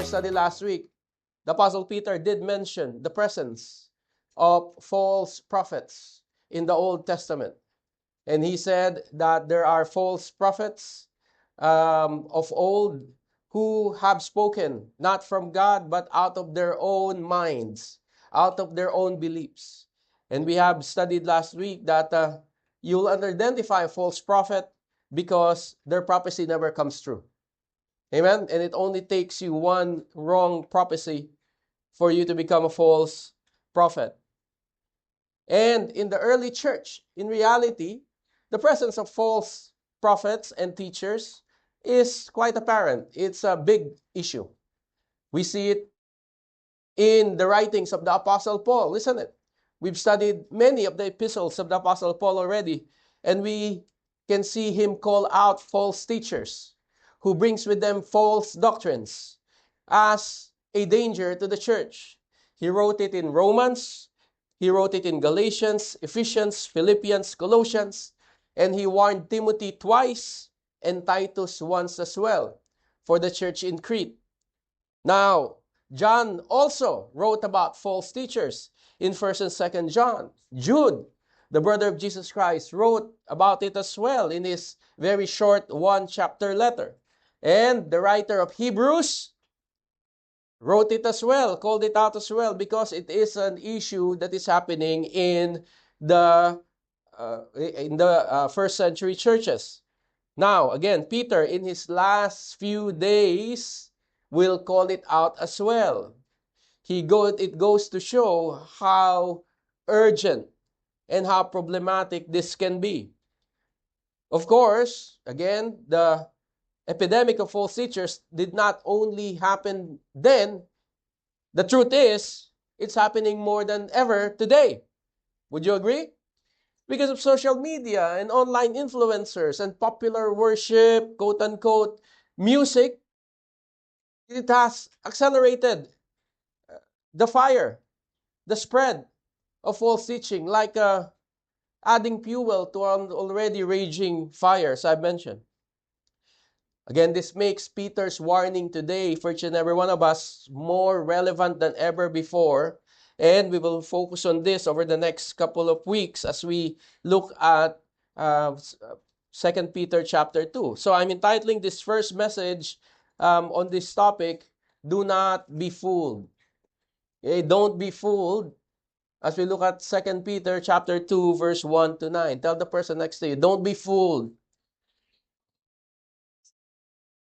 our study last week, the Apostle Peter did mention the presence of false prophets in the Old Testament. And he said that there are false prophets of old who have spoken not from God but out of their own minds, out of their own beliefs. And we have studied last week that you'll identify a false prophet because their prophecy never comes true. Amen? And it only takes you one wrong prophecy for you to become a false prophet. And in the early church, in reality, the presence of false prophets and teachers is quite apparent. It's a big issue. We see it in the writings of the Apostle Paul, isn't it? We've studied many of the epistles of the Apostle Paul already, and we can see him call out false teachers who brings with them false doctrines as a danger to the church. He wrote it in Romans, he wrote it in Galatians, Ephesians, Philippians, Colossians, and he warned Timothy twice and Titus once as well for the church in Crete. Now, John also wrote about false teachers in 1st and 2nd John. Jude, the brother of Jesus Christ, wrote about it as well in his very short one-chapter letter. And the writer of Hebrews wrote it as well, called it out as well, because it is an issue that is happening in the first century churches. Now, again, Peter, in his last few days, will call it out as well. It goes to show how urgent and how problematic this can be. Of course, again, the epidemic of false teachers did not only happen then. The truth is, it's happening more than ever today. Would you agree? Because of social media and online influencers and popular worship, quote-unquote, music, it has accelerated the fire, the spread of false teaching, like adding fuel to an already raging fire, as I've mentioned. Again, this makes Peter's warning today for each and every one of us more relevant than ever before. And we will focus on this over the next couple of weeks as we look at 2 Peter chapter 2. So I'm entitling this first message on this topic, Do Not Be Fooled. Okay, don't be fooled as we look at 2 Peter chapter 2, verse 1 to 9. Tell the person next to you, don't be fooled.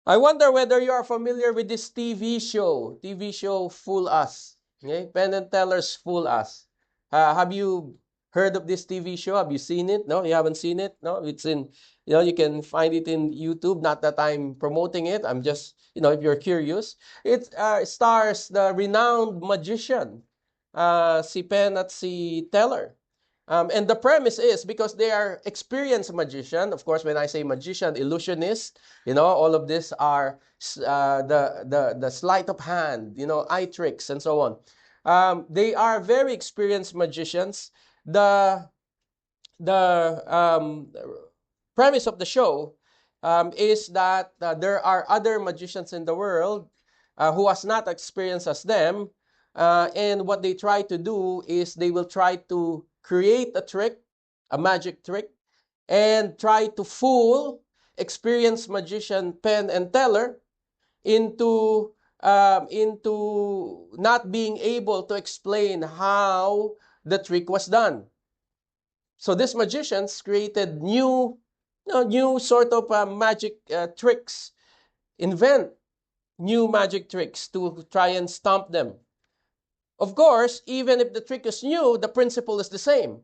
I wonder whether you are familiar with this TV show Fool Us. Okay? Penn and Teller's Fool Us. Have you heard of this TV show? Have you seen it? No, you haven't seen it? No, it's in, you can find it in YouTube. Not that I'm promoting it. I'm just, if you're curious. It stars the renowned magician, si Penn at si Teller. And the premise is because they are experienced magician. Of course, when I say magician, illusionist, all of this are the sleight of hand, eye tricks and so on. They are very experienced magicians. The premise of the show is that there are other magicians in the world who has not experienced as them. And what they try to do is they will try to create a trick, a magic trick, and try to fool experienced magician Penn and Teller into not being able to explain how the trick was done. So these magicians created new sort of magic tricks, invent new magic tricks to try and stump them. Of course, even if the trick is new, the principle is the same.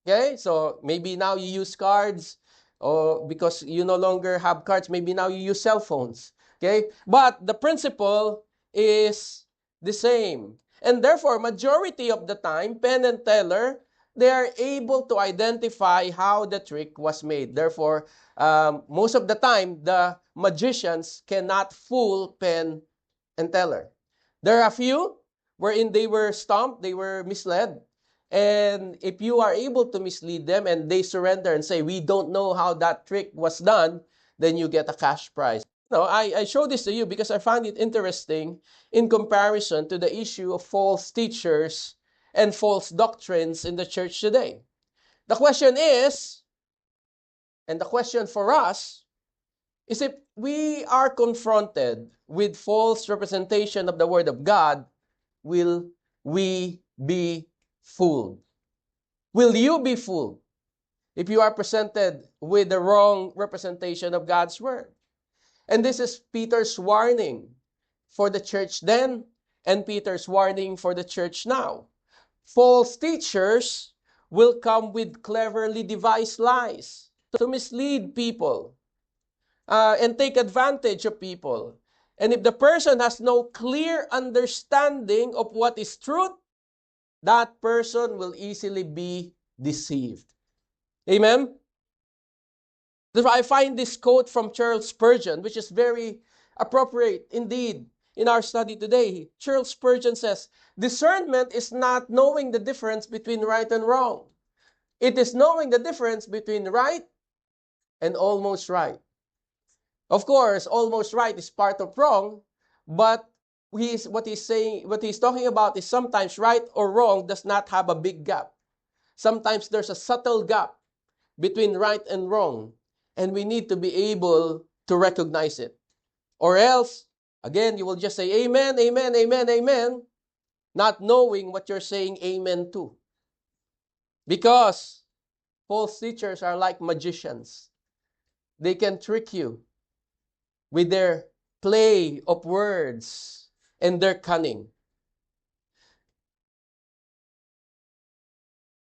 Okay? So maybe now you use cards, or because you no longer have cards, maybe now you use cell phones. Okay? But the principle is the same. And therefore, majority of the time, Penn and Teller, they are able to identify how the trick was made. Therefore, most of the time, the magicians cannot fool Penn and Teller. There are a few wherein they were stumped, they were misled. And if you are able to mislead them and they surrender and say, we don't know how that trick was done, then you get a cash prize. No, I show this to you because I find it interesting in comparison to the issue of false teachers and false doctrines in the church today. The question is, and the question for us, is if we are confronted with false representation of the Word of God, will we be fooled? Will you be fooled if you are presented with the wrong representation of God's Word? And this is Peter's warning for the church then and Peter's warning for the church now. False teachers will come with cleverly devised lies to mislead people and take advantage of people. And if the person has no clear understanding of what is truth, that person will easily be deceived. Amen? That's why I find this quote from Charles Spurgeon, which is very appropriate indeed in our study today. Charles Spurgeon says, discernment is not knowing the difference between right and wrong. It is knowing the difference between right and almost right. Of course, almost right is part of wrong, but what he's talking about is sometimes right or wrong does not have a big gap. Sometimes there's a subtle gap between right and wrong, and we need to be able to recognize it. Or else, again, you will just say amen, amen, amen, amen, not knowing what you're saying amen to. Because false teachers are like magicians. They can trick you with their play of words and their cunning.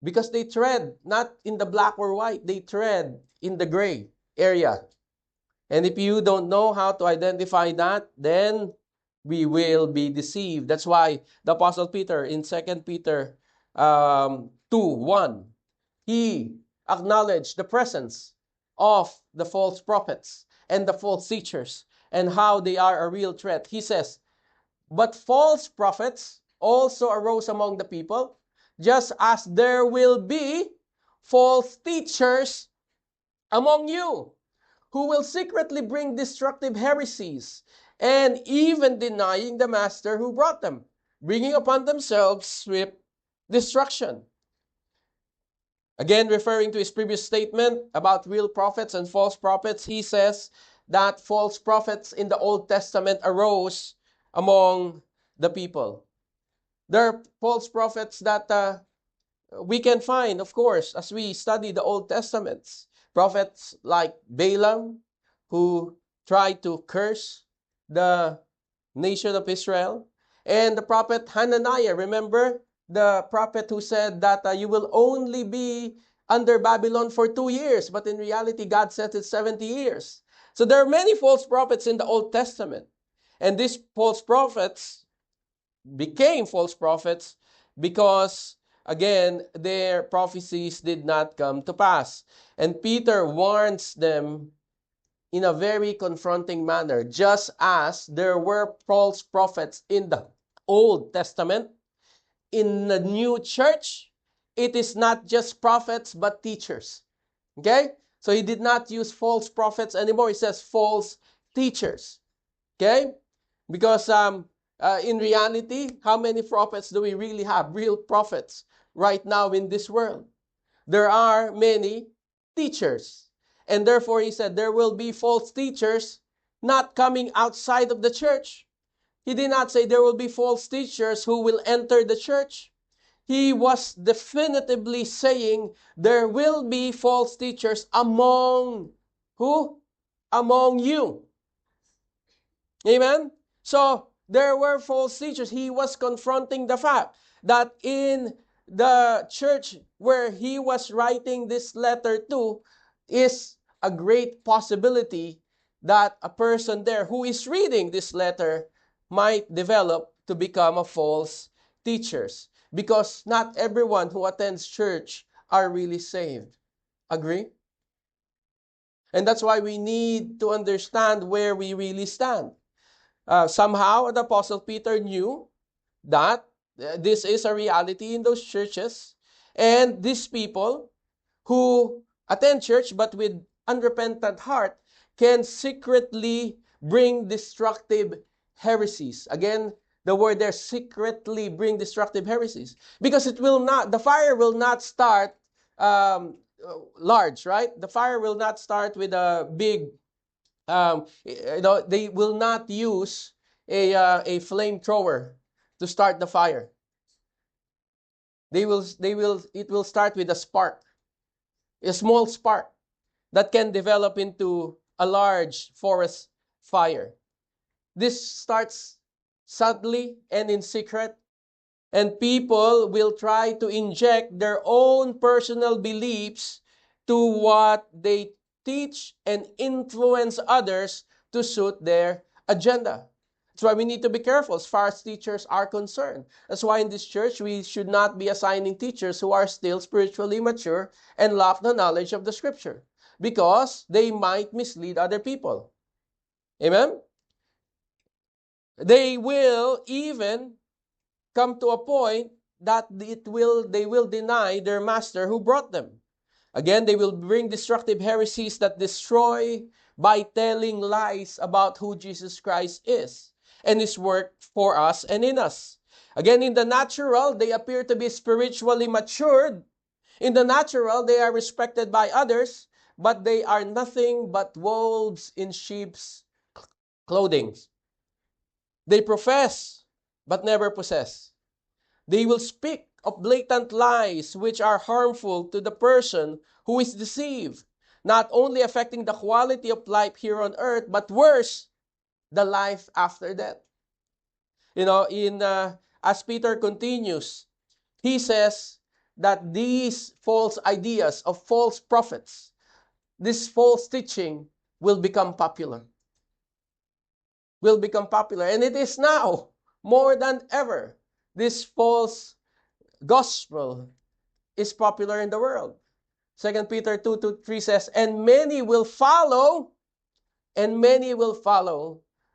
Because they tread not in the black or white, they tread in the gray area. And if you don't know how to identify that, then we will be deceived. That's why the Apostle Peter in 2 Peter 2:1, he acknowledged the presence of the false prophets and the false teachers and how they are a real threat. He says, but false prophets also arose among the people, just as there will be false teachers among you, who will secretly bring destructive heresies, and even denying the master who brought them, bringing upon themselves swift destruction. Again, referring to his previous statement about real prophets and false prophets, he says that false prophets in the Old Testament arose among the people. There are false prophets that we can find, of course, as we study the Old Testaments. Prophets like Balaam, who tried to curse the nation of Israel. And the prophet Hananiah, remember? The prophet who said that you will only be under Babylon for 2 years. But in reality, God said it's 70 years. So there are many false prophets in the Old Testament. And these false prophets became false prophets because, again, their prophecies did not come to pass. And Peter warns them in a very confronting manner. Just as there were false prophets in the Old Testament, in the new church, it is not just prophets but teachers. Okay? So he did not use false prophets anymore. He says false teachers. Okay? Because in reality, how many prophets do we really have? Real prophets right now in this world. There are many teachers. And therefore, he said, there will be false teachers not coming outside of the church. He did not say there will be false teachers who will enter the church. He was definitively saying there will be false teachers among who? Among you. Amen? So, there were false teachers. He was confronting the fact that in the church where he was writing this letter to is a great possibility that a person there who is reading this letter might develop to become a false teacher. Because not everyone who attends church are really saved. Agree? And that's why we need to understand where we really stand. Somehow, the Apostle Peter knew that this is a reality in those churches. And these people who attend church but with unrepentant heart can secretly bring destructive heresies. Again, the word there, secretly bring destructive heresies. Because the fire will not start large, right? The fire will not start with a big, they will not use a flamethrower to start the fire. It will start with a spark, a small spark that can develop into a large forest fire. This starts subtly and in secret, and people will try to inject their own personal beliefs to what they teach and influence others to suit their agenda. That's why we need to be careful as far as teachers are concerned. That's why in this church, we should not be assigning teachers who are still spiritually mature and lack the knowledge of the Scripture, because they might mislead other people. Amen? They will even come to a point that they will deny their master who brought them. Again, they will bring destructive heresies that destroy by telling lies about who Jesus Christ is and His work for us and in us. Again, in the natural, they appear to be spiritually matured. In the natural, they are respected by others, but they are nothing but wolves in sheep's clothing. They profess, but never possess. They will speak of blatant lies which are harmful to the person who is deceived, not only affecting the quality of life here on earth, but worse, the life after death. As Peter continues, he says that these false ideas of false prophets, this false teaching will become popular. Will become popular. And it is now, more than ever, this false gospel is popular in the world. 2 Peter 2:3 says, and many will follow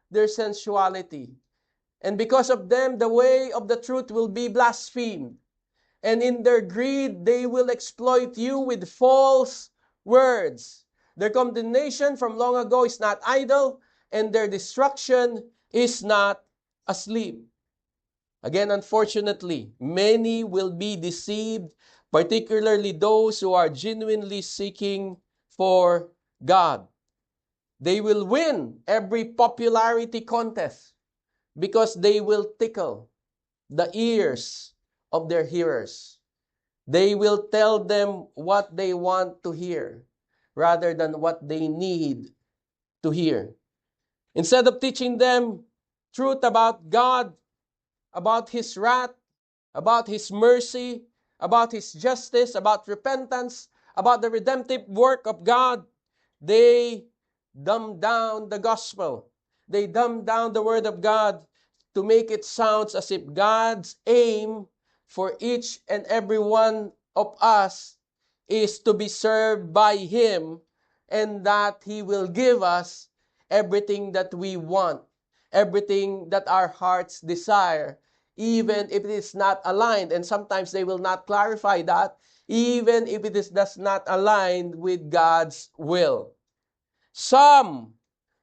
their sensuality. And because of them, the way of the truth will be blasphemed. And in their greed, they will exploit you with false words. Their condemnation from long ago is not idle, and their destruction is not asleep. Again, unfortunately, many will be deceived, particularly those who are genuinely seeking for God. They will win every popularity contest because they will tickle the ears of their hearers. They will tell them what they want to hear rather than what they need to hear. Instead of teaching them truth about God, about His wrath, about His mercy, about His justice, about repentance, about the redemptive work of God, they dumb down the gospel. They dumb down the word of God to make it sound as if God's aim for each and every one of us is to be served by Him, and that He will give us everything that we want, everything that our hearts desire, even if it is not aligned. And sometimes they will not clarify that, even if it does not align with God's will. Some,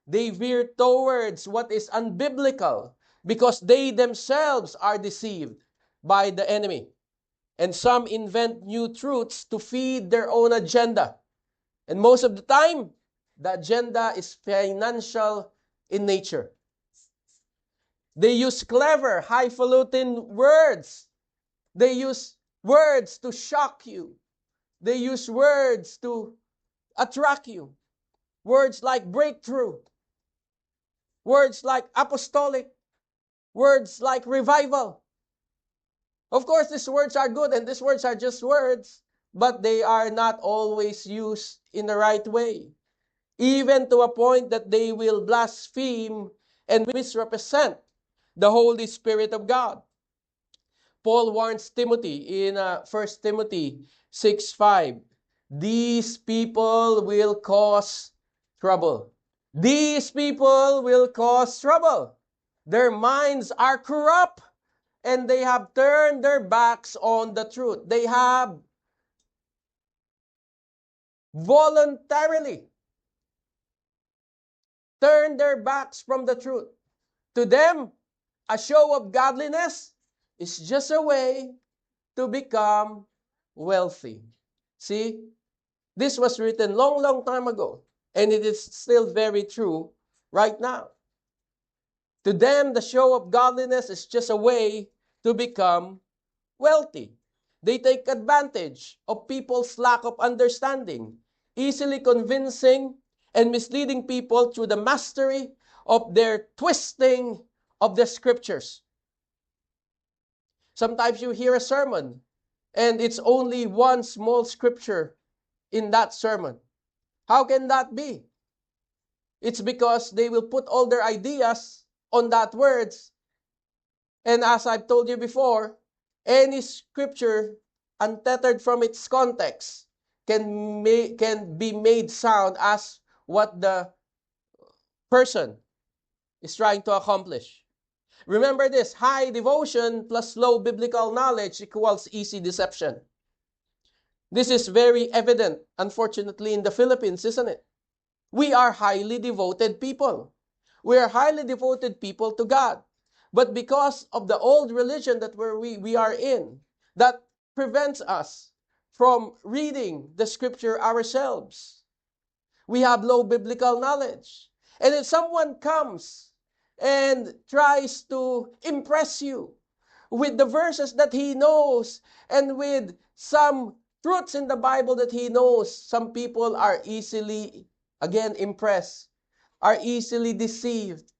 they veer towards what is unbiblical because they themselves are deceived by the enemy. And some invent new truths to feed their own agenda. And most of the time, the agenda is financial in nature. They use clever, highfalutin words. They use words to shock you. They use words to attract you. Words like breakthrough. Words like apostolic. Words like revival. Of course, these words are good and these words are just words, but they are not always used in the right way. Even to a point that they will blaspheme and misrepresent the Holy Spirit of God. Paul warns Timothy in 1 Timothy 6:5. These people will cause trouble. These people will cause trouble. Their minds are corrupt and they have turned their backs on the truth. They have voluntarily turn their backs from the truth. To them, a show of godliness is just a way to become wealthy. See, this was written long, long time ago, and it is still very true right now. To them, the show of godliness is just a way to become wealthy. They take advantage of people's lack of understanding, easily convincing and misleading people through the mastery of their twisting of the scriptures. Sometimes you hear a sermon, and it's only one small scripture in that sermon. How can that be? It's because they will put all their ideas on that words. And as I've told you before, any scripture untethered from its context can be made sound as what the person is trying to accomplish. Remember this, high devotion plus low biblical knowledge equals easy deception. This is very evident, unfortunately, in the Philippines, isn't it? We are highly devoted people. We are highly devoted people to God. But because of the old religion that we are in, that prevents us from reading the scripture ourselves. We have low biblical knowledge. And if someone comes and tries to impress you with the verses that he knows and with some truths in the Bible that he knows, some people are easily, again, impressed, are easily deceived.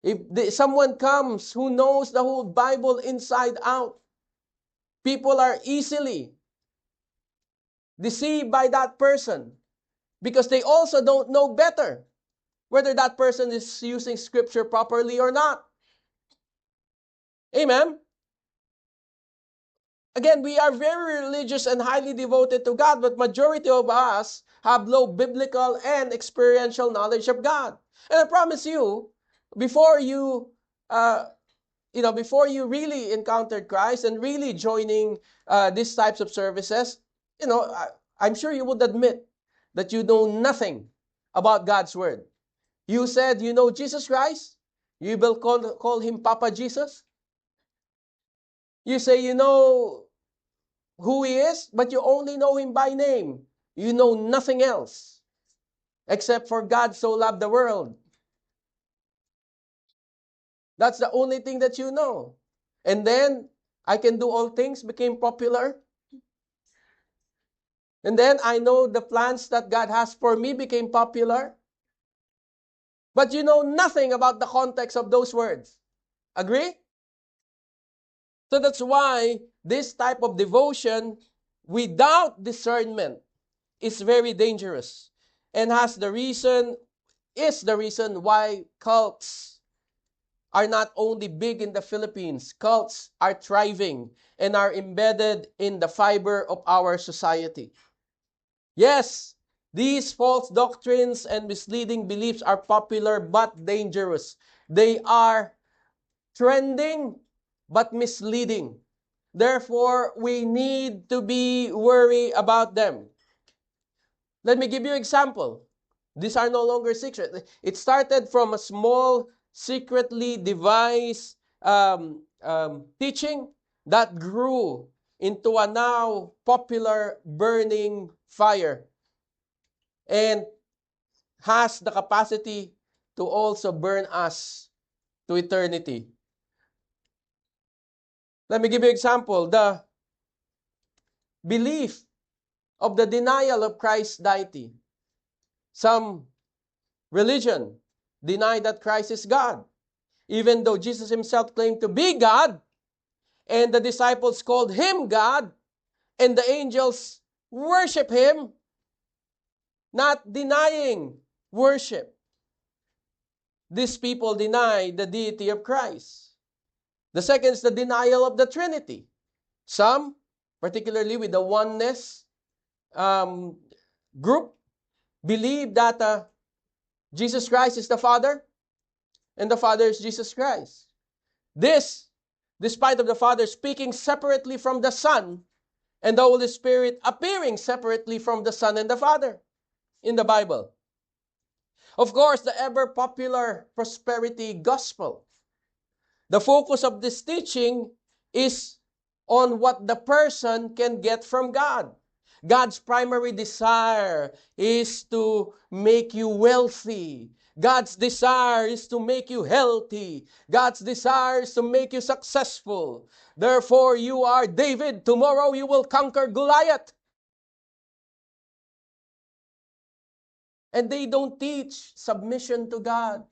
If someone comes who knows the whole Bible inside out, people are easily deceived by that person because they also don't know better whether that person is using scripture properly or not. Amen? Again, we are very religious and highly devoted to God, but majority of us have low biblical and experiential knowledge of God. And I promise you, before you really encountered Christ and really joining these types of services, I'm sure you would admit that you know nothing about God's Word. You said you know Jesus Christ. You will call him Papa Jesus. You say you know who he is, but you only know him by name. You know nothing else except for God so loved the world. That's the only thing that you know. And then, I can do all things became popular. And then, I know the plans that God has for me became popular. But you know nothing about the context of those words. Agree? So that's why this type of devotion without discernment is very dangerous and is the reason why cults are not only big in the Philippines. Cults are thriving and are embedded in the fiber of our society. Yes, these false doctrines and misleading beliefs are popular but dangerous. They are trending but misleading. Therefore, we need to be worried about them. Let me give you an example. These are no longer secret. It started from a small, secretly devised teaching that grew into a now popular burning fire and has the capacity to also burn us to eternity. Let me give you an example. The belief of the denial of Christ's deity. Some religion deny that Christ is God, even though Jesus himself claimed to be God, and the disciples called him God, and the angels worship him, not denying worship. These people deny the deity of Christ. The second is the denial of the Trinity. Some, particularly with the oneness group, believe that Jesus Christ is the Father, and the Father is Jesus Christ. This, despite of the Father speaking separately from the Son, and the Holy Spirit appearing separately from the Son and the Father in the Bible. Of course, the ever-popular prosperity gospel. The focus of this teaching is on what the person can get from God. God's primary desire is to make you wealthy. God's desire is to make you healthy. God's desire is to make you successful. Therefore, you are David. Tomorrow you will conquer Goliath. And they don't teach submission to God.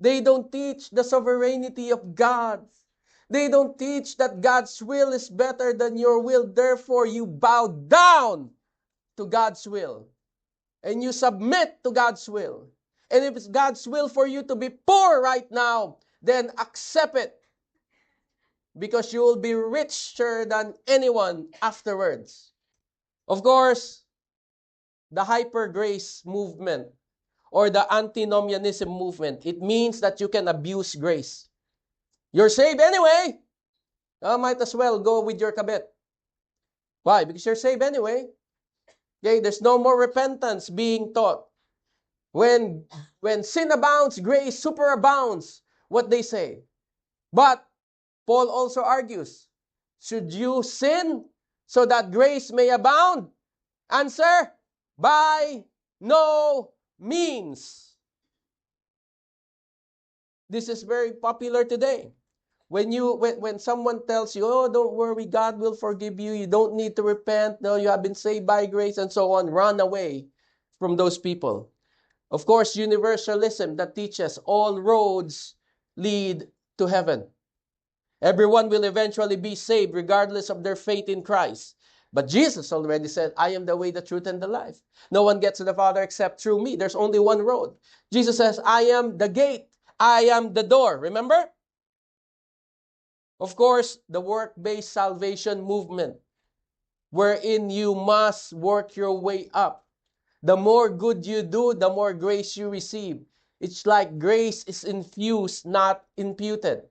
They don't teach the sovereignty of God. They don't teach that God's will is better than your will. Therefore, you bow down to God's will. And you submit to God's will. And if it's God's will for you to be poor right now, then accept it. Because you will be richer than anyone afterwards. Of course, the hyper grace movement or the antinomianism movement, it means that you can abuse grace. You're saved anyway. Might as well go with your kabit. Why? Because you're saved anyway. Okay, there's no more repentance being taught. When sin abounds, grace superabounds, what they say. But Paul also argues, should you sin so that grace may abound? Answer, by no means. This is very popular today. When someone tells you, oh, don't worry, God will forgive you, you don't need to repent, no, you have been saved by grace, and so on, run away from those people. Of course, universalism that teaches all roads lead to heaven. Everyone will eventually be saved regardless of their faith in Christ. But Jesus already said, I am the way, the truth, and the life. No one gets to the Father except through me. There's only one road. Jesus says, I am the gate. I am the door. Remember? Of course, the work-based salvation movement, wherein you must work your way up. The more good you do, the more grace you receive. It's like grace is infused, not imputed.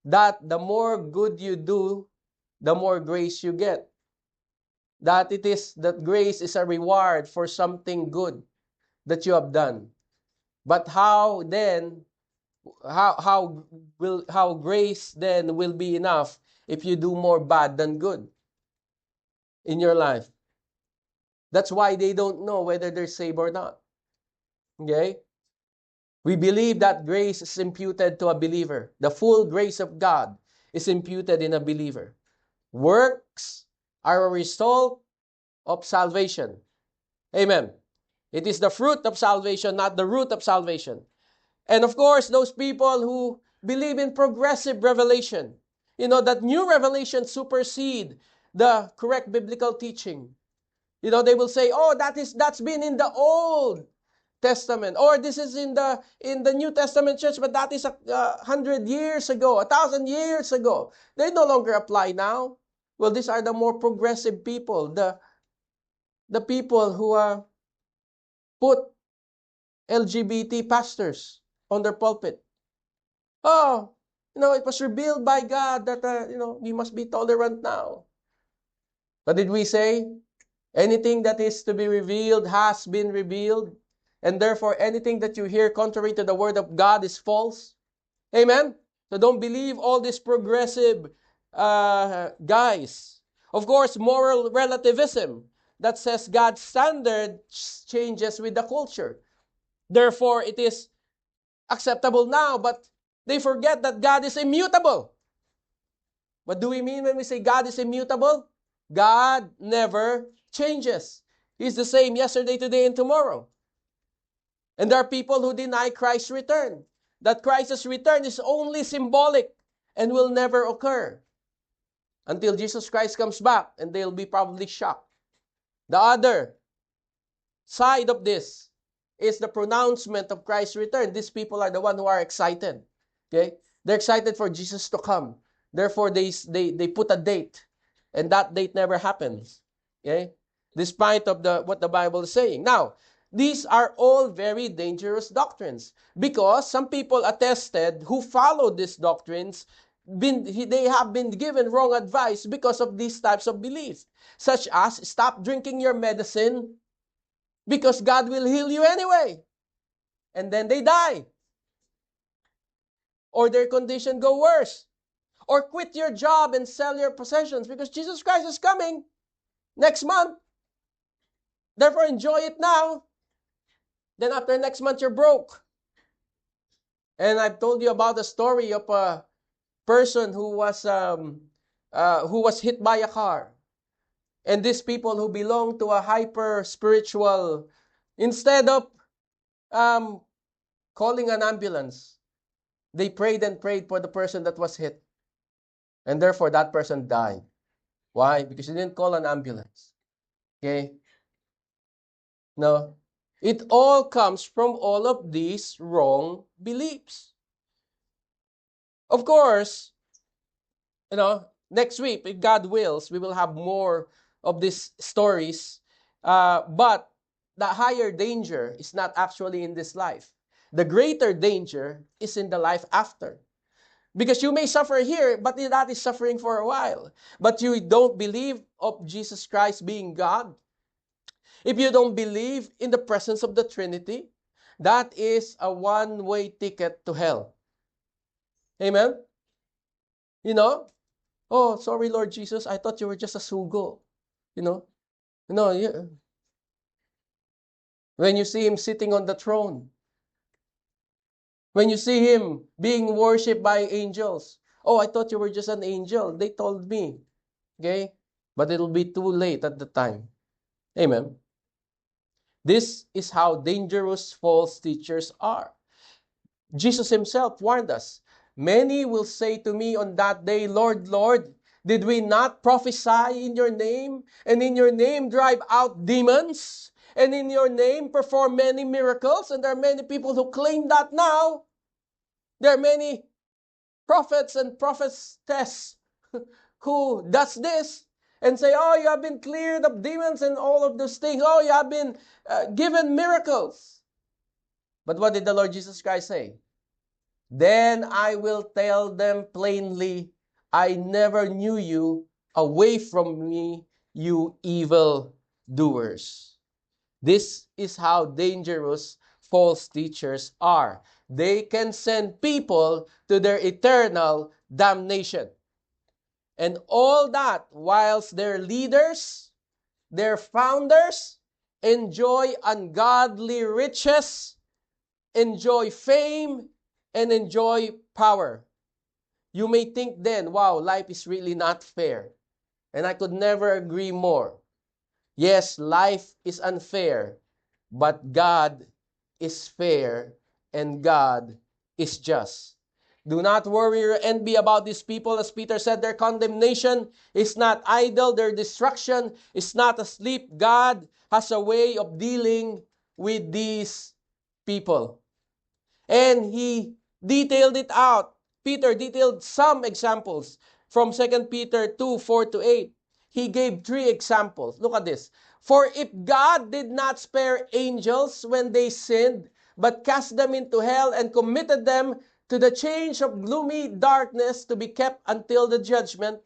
That the more good you do, the more grace you get. That grace is a reward for something good that you have done. But how grace then will be enough if you do more bad than good in your life? That's why they don't know whether they're saved or not. Okay? We believe that grace is imputed to a believer. The full grace of God is imputed in a believer. Works are a result of salvation. Amen. It is the fruit of salvation, not the root of salvation. And of course, those people who believe in progressive revelation, that new revelation supersede the correct biblical teaching. They will say, oh, that's been in the Old Testament, or this is in the New Testament church, but that is 100 years ago, 1,000 years ago. They no longer apply now. Well, these are the more progressive people, the people who put LGBT pastors on their pulpit. Oh, it was revealed by God that we must be tolerant now. What did we say? Anything that is to be revealed has been revealed. And therefore, anything that you hear contrary to the word of God is false. Amen? So don't believe all these progressive guys. Of course, moral relativism that says God's standard changes with the culture. Therefore, it is acceptable now, but they forget that God is immutable. What do we mean when we say God is immutable? God never changes. He's the same yesterday, today, and tomorrow. And there are people who deny Christ's return. That Christ's return is only symbolic and will never occur until Jesus Christ comes back, and they'll be probably shocked. The other side of this is the pronouncement of Christ's return. These people are the ones who are excited. Okay? They're excited for Jesus to come. Therefore, they put a date, and that date never happens. Okay? Despite of what the Bible is saying. Now, these are all very dangerous doctrines because some people attested who followed these doctrines, they have been given wrong advice because of these types of beliefs, such as stop drinking your medicine because God will heal you anyway. and then they die. Or their condition go worse. Or quit your job and sell your possessions because Jesus Christ is coming next month. Therefore, enjoy it now. Then after next month, you're broke. And I've told you about the story of a person who was hit by a car. And these people who belong to a hyper spiritual, instead of um, calling an ambulance, they prayed and prayed for the person that was hit. And therefore, that person died. Why? Because he didn't call an ambulance. Okay? No. It all comes from all of these wrong beliefs. Of course, next week, if God wills, we will have more of these stories. But the higher danger is not actually in this life. The greater danger is in the life after. Because you may suffer here, but that is suffering for a while. But you don't believe of Jesus Christ being God. If you don't believe in the presence of the Trinity, that is a one-way ticket to hell. Amen? You know? Oh, sorry, Lord Jesus, I thought you were just a sugo. You know? Yeah. When you see Him sitting on the throne, when you see Him being worshipped by angels, oh, I thought you were just an angel. They told me. Okay? But it'll be too late at the time. Amen? This is how dangerous false teachers are. Jesus Himself warned us, "Many will say to me on that day, Lord, Lord, did we not prophesy in your name, and in your name drive out demons, and in your name perform many miracles?" And there are many people who claim that now. There are many prophets and prophetess who does this and say, "Oh, you have been cleared of demons and all of those things. Oh, you have been given miracles." But what did the Lord Jesus Christ say? "Then I will tell them plainly, I never knew you. Away from me, you evil doers." This is how dangerous false teachers are. They can send people to their eternal damnation. And all that whilst their leaders, their founders, enjoy ungodly riches, enjoy fame, and enjoy power. You may think then, wow, life is really not fair. And I could never agree more. Yes, life is unfair, but God is fair and God is just. Do not worry or envy about these people. As Peter said, their condemnation is not idle. Their destruction is not asleep. God has a way of dealing with these people. And he detailed it out. Peter detailed some examples from 2 Peter 2, 4 to 8. He gave 3 examples. Look at this. "For if God did not spare angels when they sinned, but cast them into hell and committed them to the change of gloomy darkness to be kept until the judgment,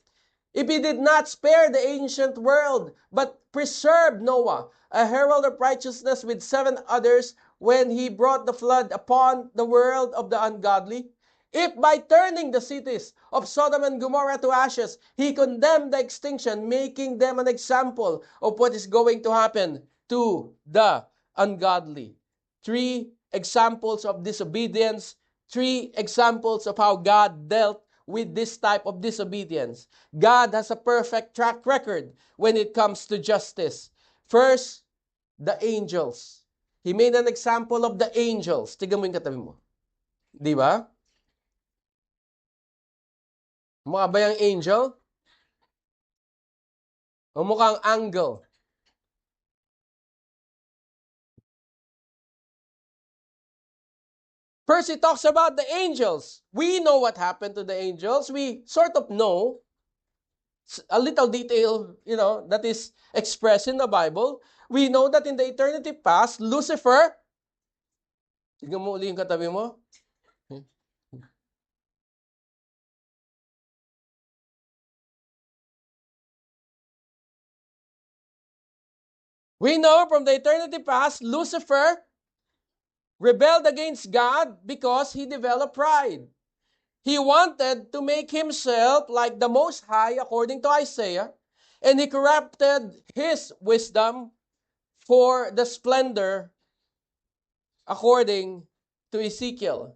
if He did not spare the ancient world, but preserved Noah, a herald of righteousness, with 7 others, when He brought the flood upon the world of the ungodly, if by turning the cities of Sodom and Gomorrah to ashes, He condemned the extinction, making them an example of what is going to happen to the ungodly." 3 examples of disobedience, 3 examples of how God dealt with this type of disobedience. God has a perfect track record when it comes to justice. First, the angels. He made an example of the angels. Tignan mo yung katabi mo. Di ba? Mukha ba yung angel? O mukhang angle? First, he talks about the angels. We know what happened to the angels. We sort of know a little detail, that is expressed in the Bible. We know that in the eternity past, Lucifer, tignan mo uli yung katabi mo. We know from the eternity past, Lucifer rebelled against God because he developed pride. He wanted to make himself like the Most High, according to Isaiah, and he corrupted his wisdom for the splendor, according to Ezekiel.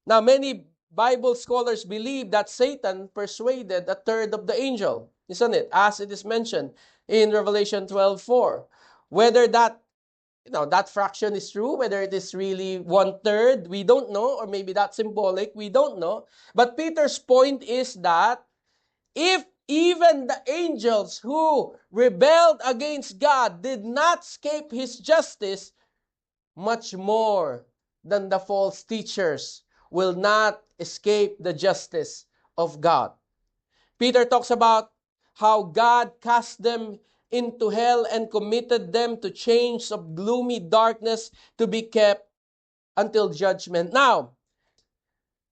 Now, many Bible scholars believe that Satan persuaded a third of the angel, isn't it? As it is mentioned in Revelation 12:4. Whether that fraction is true, whether it is really 1/3, we don't know, or maybe that's symbolic, we don't know. But Peter's point is that if even the angels who rebelled against God did not escape his justice, much more than the false teachers will not escape the justice of God. Peter talks about how God cast them into hell and committed them to chains of gloomy darkness to be kept until judgment. Now,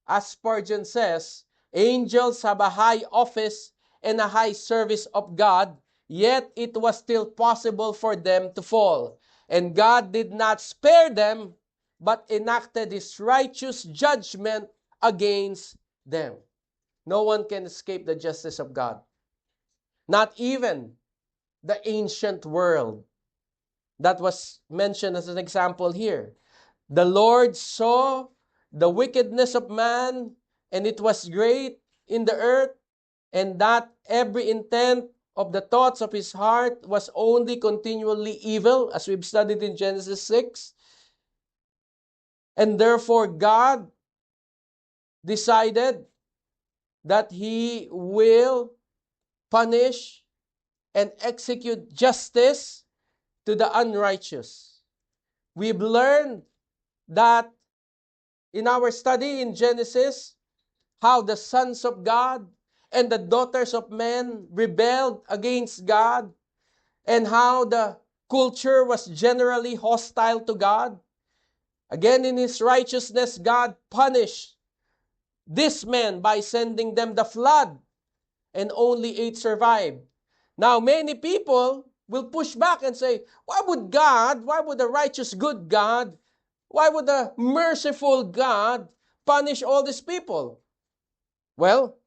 as Spurgeon says, angels have a high office and a high service of God, yet it was still possible for them to fall. And God did not spare them, but enacted his righteous judgment against them. No one can escape the justice of God. Not even the ancient world that was mentioned as an example here. The Lord saw the wickedness of man, and it was great in the earth, and that every intent of the thoughts of his heart was only continually evil, as we've studied in Genesis 6. And therefore God decided that he will punish and execute justice to the unrighteous. We've learned that in our study in Genesis, how the sons of God and the daughters of men rebelled against God, and how the culture was generally hostile to God. Again, in his righteousness, God punished these men by sending them the flood, and only 8 survived. Now, many people will push back and say, why would the righteous good God, why would the merciful God punish all these people? Well,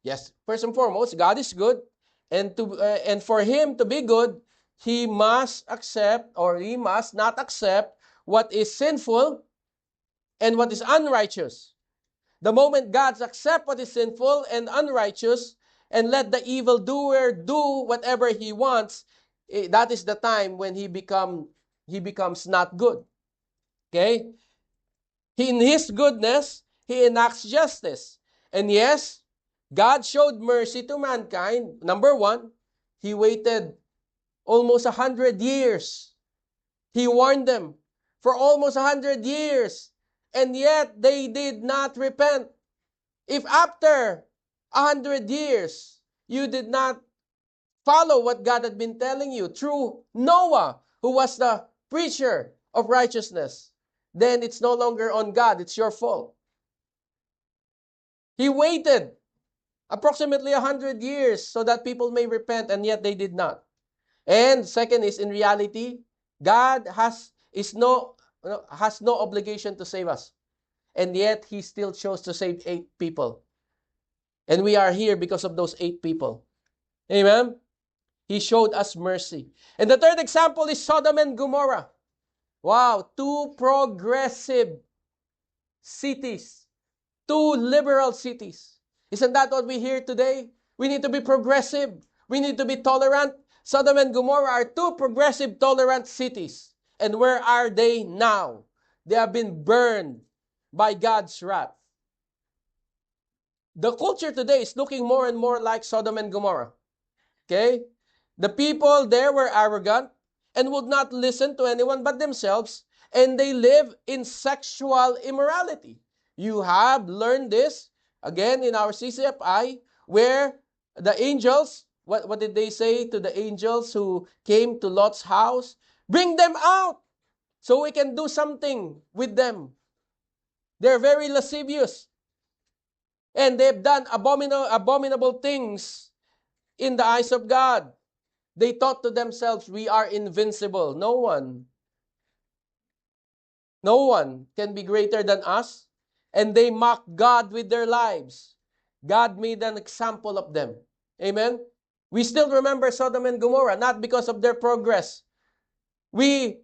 yes, first and foremost, God is good, and for him to be good, he must accept, or he must not accept, what is sinful and what is unrighteous. The moment God accepts what is sinful and unrighteous and let the evildoer do whatever he wants, that is the time when he becomes not good. Okay? In his goodness, he enacts justice. And yes, God showed mercy to mankind. Number one, he waited almost 100 years. He warned them for almost 100 years. And yet, they did not repent. If after 100 years, you did not follow what God had been telling you through Noah, who was the preacher of righteousness, then it's no longer on God, it's your fault. He waited approximately 100 years so that people may repent, and yet they did not. And second is, in reality, God has no obligation to save us. And yet, he still chose to save 8 people. And we are here because of those 8 people. Amen? He showed us mercy. And the third example is Sodom and Gomorrah. Wow, 2 progressive cities. 2 liberal cities. Isn't that what we hear today? We need to be progressive. We need to be tolerant. Sodom and Gomorrah are 2 progressive, tolerant cities. And where are they now? They have been burned by God's wrath. The culture today is looking more and more like Sodom and Gomorrah. Okay? The people there were arrogant and would not listen to anyone but themselves, and they live in sexual immorality. You have learned this, again, in our CCFI, where the angels, what did they say to the angels who came to Lot's house? Bring them out so we can do something with them. They're very lascivious, and they've done abominable things in the eyes of God. They thought to themselves, we are invincible. No one No one can be greater than us. And they mocked God with their lives. God made an example of them. Amen? We still remember Sodom and Gomorrah, not because of their progress. We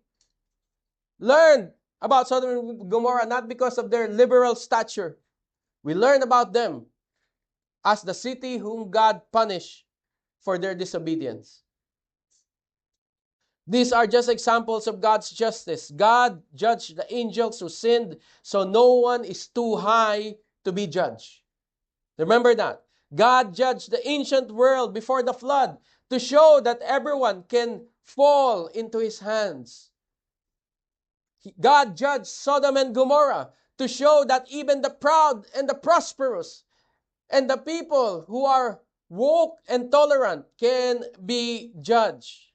learned about Sodom and Gomorrah not because of their liberal stature. We learned about them as the city whom God punished for their disobedience. These are just examples of God's justice. God judged the angels who sinned, so no one is too high to be judged. Remember that. God judged the ancient world before the flood to show that everyone can fall into His hands. God judged Sodom and Gomorrah to show that even the proud and the prosperous and the people who are woke and tolerant can be judged.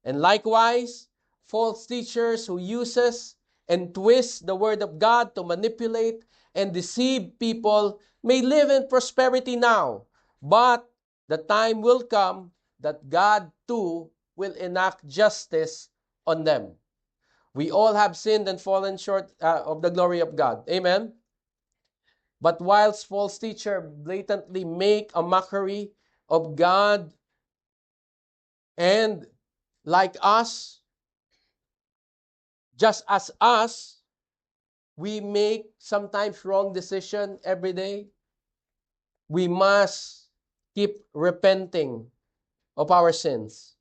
And likewise, false teachers who uses and twist the word of God to manipulate and deceive people may live in prosperity now, but the time will come that God too will enact justice on them. We all have sinned and fallen short of the glory of God. Amen? But whilst false teachers blatantly make a mockery of God and like us, just as us, we make sometimes wrong decision every day. We must keep repenting of our sins.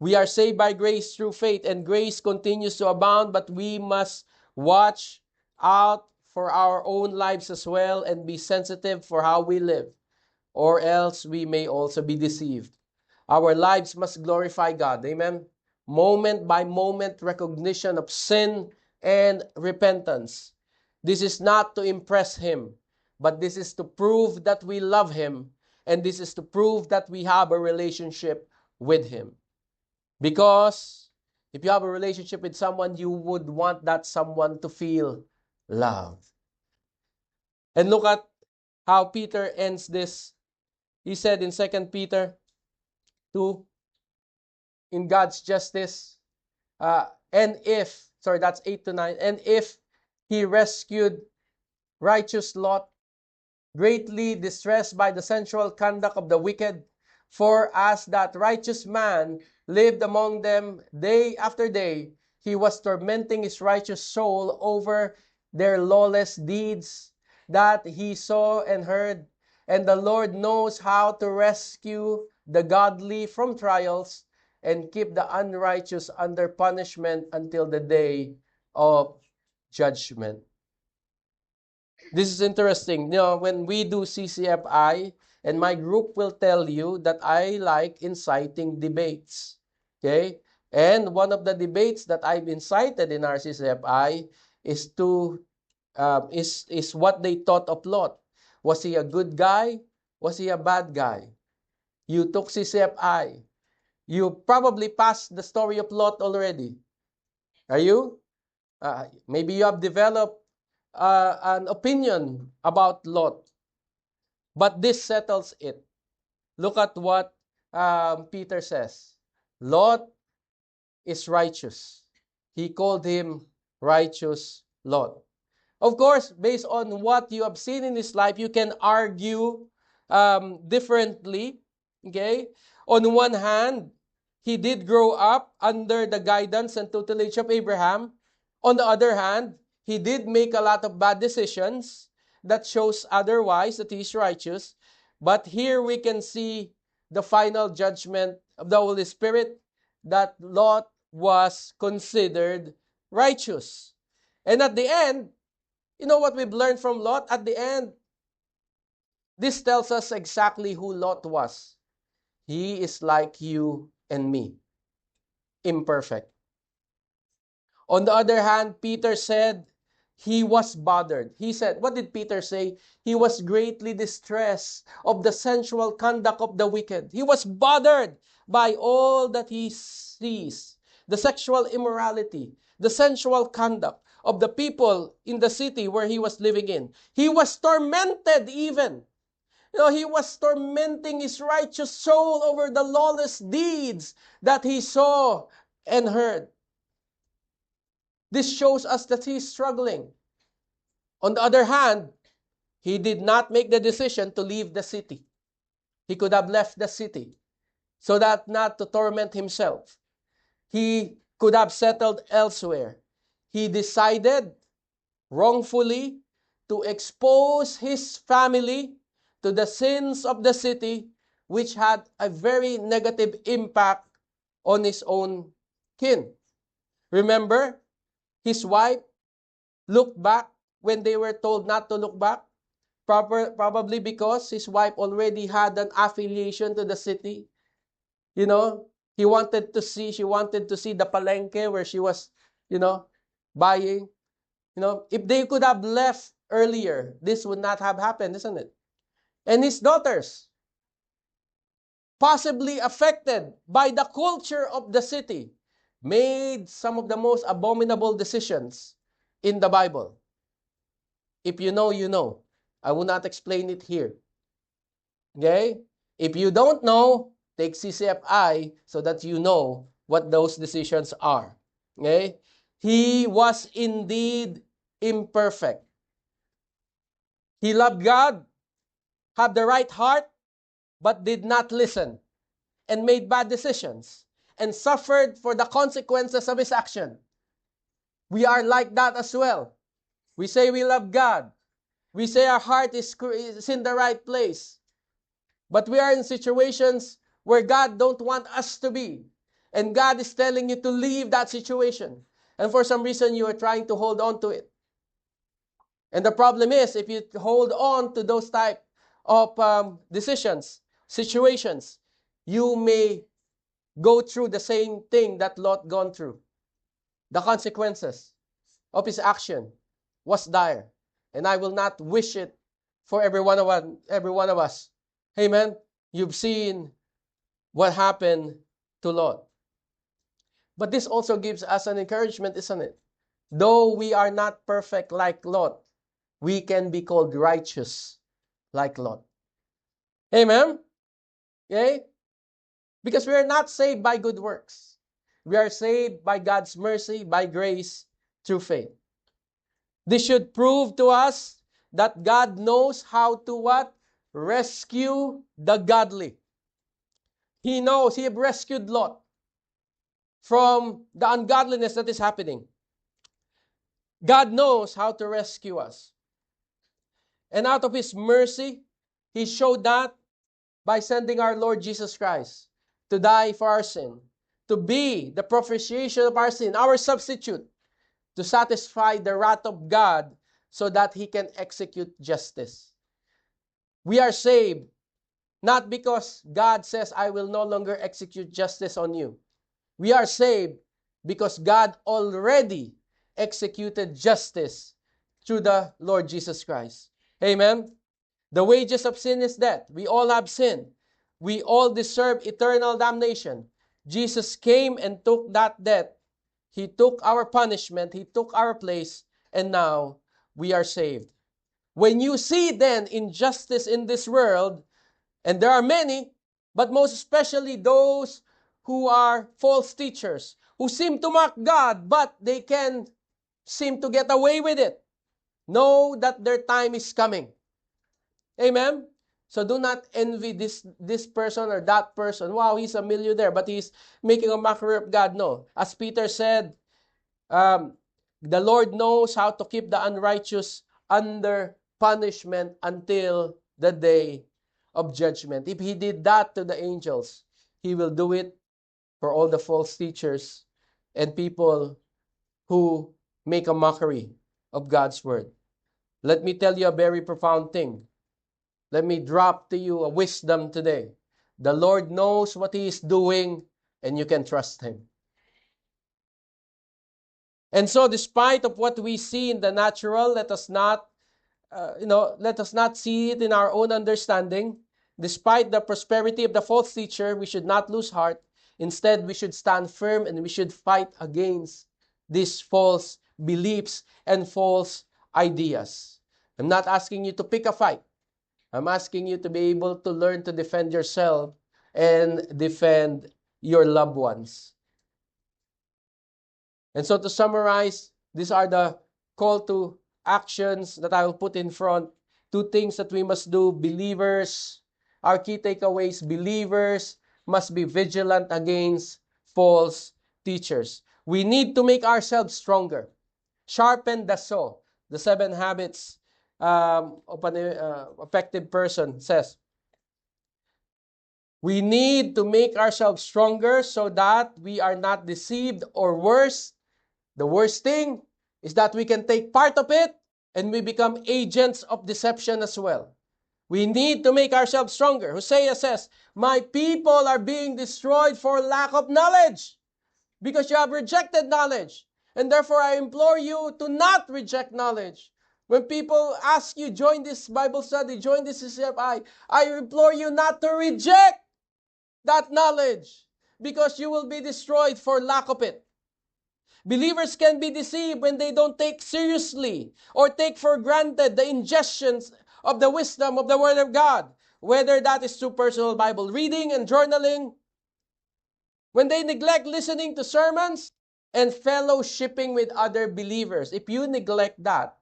We are saved by grace through faith, and grace continues to abound, but we must watch out for our own lives as well and be sensitive for how we live, or else we may also be deceived. Our lives must glorify God. Amen? Moment by moment recognition of sin and repentance. This is not to impress Him, but this is to prove that we love Him, and this is to prove that we have a relationship with Him. Because if you have a relationship with someone, you would want that someone to feel loved. And look at how Peter ends this. He said in 2 Peter 2, in God's justice, that's 8 to 9, and if He rescued righteous Lot, greatly distressed by the sensual conduct of the wicked, for as that righteous man lived among them day after day, he was tormenting his righteous soul over their lawless deeds that he saw and heard. And the Lord knows how to rescue the godly from trials and keep the unrighteous under punishment until the day of judgment. This is interesting. You know, when we do CCFI, and my group will tell you that I like inciting debates. Okay? And one of the debates that I've incited in our CCFI is what they thought of Lot. Was he a good guy? Was he a bad guy? You took CCFI. You probably passed the story of Lot already. Are you? Maybe you have developed an opinion about Lot. But this settles it. Look at what Peter says. Lot is righteous. He called him righteous Lot. Of course, based on what you have seen in his life, you can argue differently. Okay? On one hand, he did grow up under the guidance and tutelage of Abraham. On the other hand, he did make a lot of bad decisions that shows otherwise that he is righteous. But here we can see the final judgment of the Holy Spirit that Lot was considered righteous. And at the end, you know what we've learned from Lot? At the end, this tells us exactly who Lot was. He is like you and me, imperfect. On the other hand, Peter said he was bothered. He said, what did Peter say? He was greatly distressed of the sensual conduct of the wicked. He was bothered by all that he sees, the sexual immorality, the sensual conduct of the people in the city where he was living in. He was tormented even. You know, he was tormenting his righteous soul over the lawless deeds that he saw and heard. This shows us that he is struggling. On the other hand, he did not make the decision to leave the city. He could have left the city so that not to torment himself. He could have settled elsewhere. He decided wrongfully to expose his family to the sins of the city, which had a very negative impact on his own kin. Remember, his wife looked back when they were told not to look back, probably because his wife already had an affiliation to the city. You know, she wanted to see the palenque where she was, buying. If they could have left earlier, this would not have happened, isn't it? And his daughters, possibly affected by the culture of the city, made some of the most abominable decisions in the Bible. If you know, you know. I will not explain it here. Okay? If you don't know, take CCFI so that you know what those decisions are. Okay? He was indeed imperfect. He loved God, had the right heart, but did not listen and made bad decisions and suffered for the consequences of his action. We are like that as well. We say we love God. We say our heart is in the right place. But we are in situations where God don't want us to be. And God is telling you to leave that situation. And for some reason, you are trying to hold on to it. And the problem is, if you hold on to those type of decisions, situations, you may go through the same thing that Lot gone through. The consequences of his action was dire. And I will not wish it for every one of us. Amen? You've seen what happened to Lot. But this also gives us an encouragement, isn't it? Though we are not perfect like Lot, we can be called righteous like Lot. Amen? Okay? Because we are not saved by good works. We are saved by God's mercy, by grace, through faith. This should prove to us that God knows how to what? Rescue the godly. He knows. He rescued Lot from the ungodliness that is happening. God knows how to rescue us. And out of His mercy, He showed that by sending our Lord Jesus Christ to die for our sin, to be the propitiation of our sin, our substitute, to satisfy the wrath of God so that He can execute justice. We are saved not because God says, I will no longer execute justice on you. We are saved because God already executed justice through the Lord Jesus Christ. Amen? The wages of sin is death. We all have sinned. We all deserve eternal damnation. Jesus came and took that death. He took our punishment. He took our place. And now we are saved. When you see then injustice in this world, and there are many, but most especially those who are false teachers, who seem to mock God, but they can seem to get away with it, know that their time is coming. Amen? So do not envy this person or that person. Wow, he's a millionaire, but he's making a mockery of God. No. As Peter said, the Lord knows how to keep the unrighteous under punishment until the day of judgment. If He did that to the angels, He will do it for all the false teachers and people who make a mockery of God's word. Let me tell you a very profound thing. Let me drop to you a wisdom today. The Lord knows what He is doing, and you can trust Him. And so, despite of what we see in the natural, let us not see it in our own understanding. Despite the prosperity of the false teacher, we should not lose heart. Instead, we should stand firm and we should fight against these false beliefs and false ideas. I'm not asking you to pick a fight. I'm asking you to be able to learn to defend yourself and defend your loved ones. And so to summarize, These are the call to actions that I will put in front. 2 things that we must do. Believers, our key takeaways, believers must be vigilant against false teachers. We need to make ourselves stronger. Sharpen the saw. The 7 habits of an effective person says, we need to make ourselves stronger so that we are not deceived, or worse, the worst thing is that we can take part of it and we become agents of deception as well. We need to make ourselves stronger. Hosea says, my people are being destroyed for lack of knowledge, because you have rejected knowledge. And therefore, I implore you to not reject knowledge. When people ask you, join this Bible study, join this CCFI, I implore you not to reject that knowledge, because you will be destroyed for lack of it. Believers can be deceived when they don't take seriously or take for granted the ingestions of the wisdom of the Word of God, whether that is through personal Bible reading and journaling, when they neglect listening to sermons and fellowshipping with other believers. If you neglect that,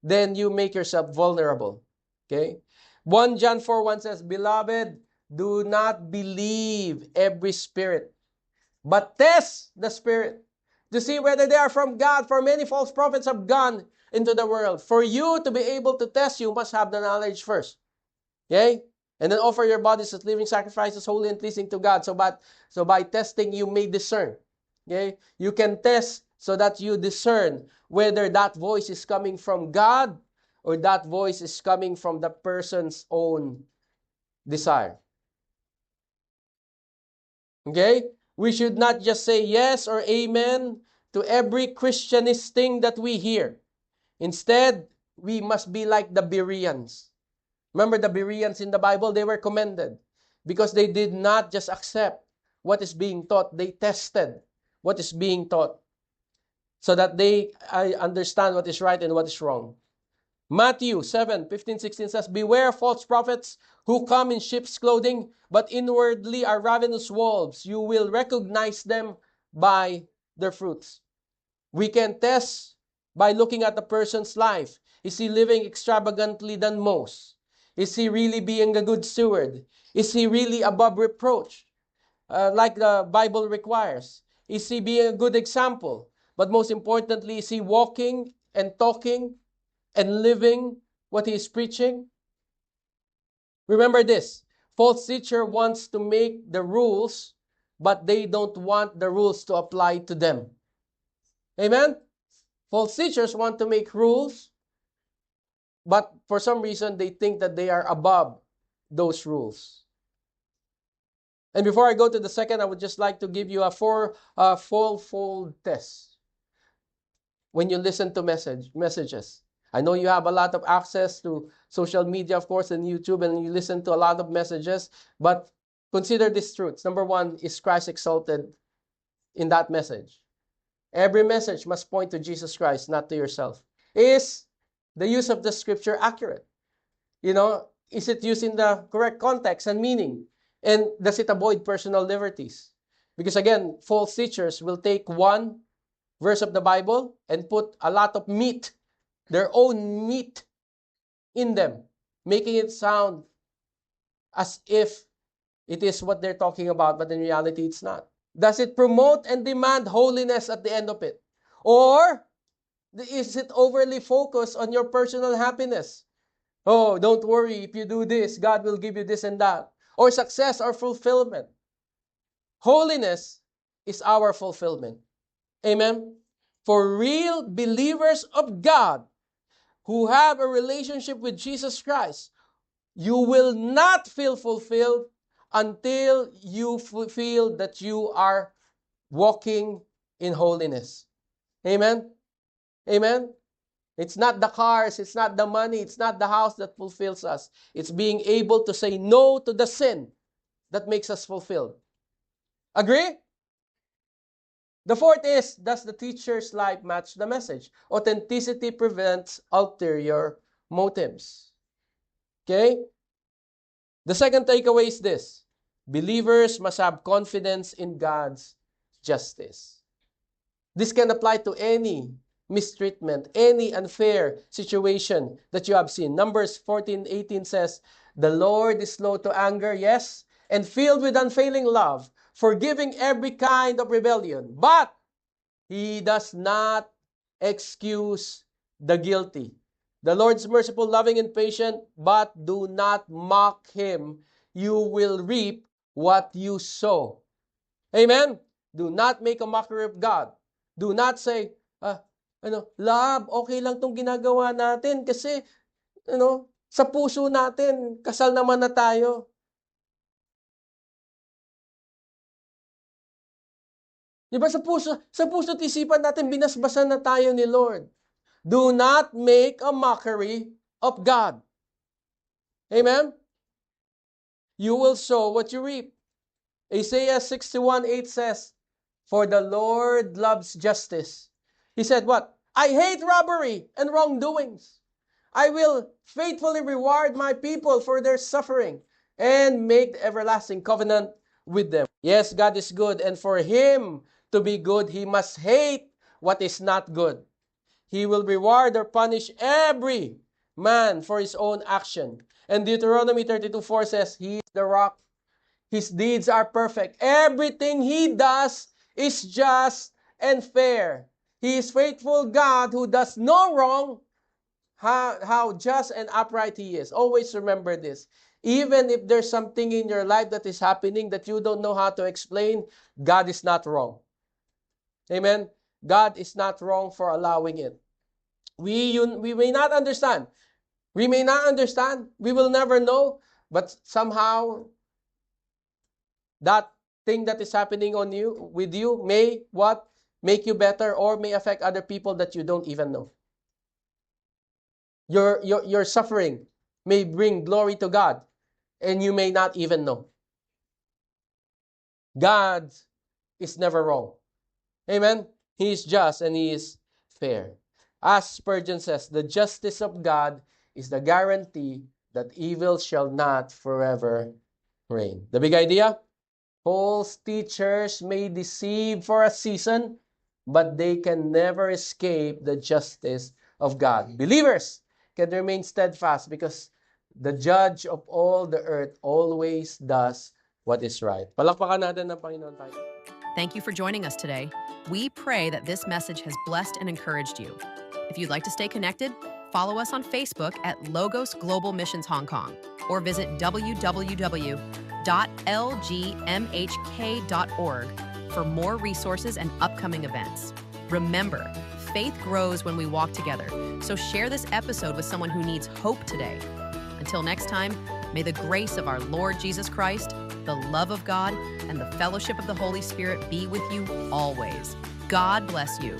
then you make yourself vulnerable. Okay? 1 John 4:1 says, Beloved, do not believe every spirit, but test the spirit to see whether they are from God. For many false prophets have gone into the world. For you to be able to test, you must have the knowledge first. Okay? And then offer your bodies as living sacrifices, holy and pleasing to God. So by testing, you may discern. Okay? You can test so that you discern whether that voice is coming from God or that voice is coming from the person's own desire. Okay? We should not just say yes or amen to every Christianist thing that we hear. Instead, we must be like the Bereans. Remember the Bereans in the Bible? They were commended because they did not just accept what is being taught. They tested what is being taught so that they understand what is right and what is wrong. Matthew 7:15-16 says, Beware false prophets who come in sheep's clothing, but inwardly are ravenous wolves. You will recognize them by their fruits. We can test by looking at the person's life. Is he living extravagantly than most? Is he really being a good steward? Is he really above reproach, like the Bible requires? Is he being a good example? But most importantly, is he walking and talking and living what he is preaching? Remember this, false teacher wants to make the rules, but they don't want the rules to apply to them. Amen? False teachers want to make rules, but for some reason they think that they are above those rules. And before I go to the second, I would just like to give you a fourfold test when you listen to messages. I know you have a lot of access to social media, of course, and YouTube, and you listen to a lot of messages, but consider these truths. Number 1, is Christ exalted in that message? Every message must point to Jesus Christ, not to yourself. Is the use of the scripture accurate? Is it used in the correct context and meaning? And does it avoid personal liberties? Because again, false teachers will take one verse of the Bible and put a lot of meat, their own meat, in them, making it sound as if it is what they're talking about, but in reality, it's not. Does it promote and demand holiness at the end of it? Or is it overly focused on your personal happiness? Oh, don't worry, if you do this, God will give you this and that. Or success or fulfillment. Holiness is our fulfillment. Amen? For real believers of God who have a relationship with Jesus Christ, you will not feel fulfilled until you feel that you are walking in holiness. Amen? Amen? It's not the cars, it's not the money, it's not the house that fulfills us. It's being able to say no to the sin that makes us fulfilled. Agree? The fourth is, does the teacher's life match the message? Authenticity prevents ulterior motives. Okay? The second takeaway is this. Believers must have confidence in God's justice. This can apply to any mistreatment, any unfair situation that you have seen. Numbers 14:18 says, the Lord is slow to anger, yes, and filled with unfailing love, forgiving every kind of rebellion. But He does not excuse the guilty. The Lord's merciful, loving, and patient, but do not mock Him. You will reap what you sow. Amen? Do not make a mockery of God. Do not say, love, okay lang tong ginagawa natin kasi, sa puso natin, kasal naman na tayo. Diba sa puso at isipan natin, binasbasan na tayo ni Lord. Do not make a mockery of God. Amen? You will sow what you reap. Isaiah 61:8 says, for the Lord loves justice. He said what? I hate robbery and wrongdoings. I will faithfully reward my people for their suffering and make the everlasting covenant with them. Yes, God is good, and for Him to be good, He must hate what is not good. He will reward or punish every man for his own action. And Deuteronomy 32:4 says, He is the rock. His deeds are perfect. Everything He does is just and fair. He is faithful God who does no wrong. How just and upright He is. Always remember this. Even if there's something in your life that is happening that you don't know how to explain, God is not wrong. Amen? God is not wrong for allowing it. We may not understand. We may not understand. We will never know. But somehow, that thing that is happening with you may what? Make you better or may affect other people that you don't even know. Your suffering may bring glory to God and you may not even know. God is never wrong. Amen? He is just and He is fair. As Spurgeon says, the justice of God is the guarantee that evil shall not forever reign. The big idea? False teachers may deceive for a season, but they can never escape the justice of God. Believers can remain steadfast because the judge of all the earth always does what is right. Palakpakan natin ng Panginoon tayo. Thank you for joining us today. We pray that this message has blessed and encouraged you. If you'd like to stay connected, follow us on Facebook at Logos Global Missions Hong Kong or visit www.lgmhk.org for more resources and upcoming events. Remember, faith grows when we walk together, so share this episode with someone who needs hope today. Until next time, may the grace of our Lord Jesus Christ, the love of God, and the fellowship of the Holy Spirit be with you always. God bless you.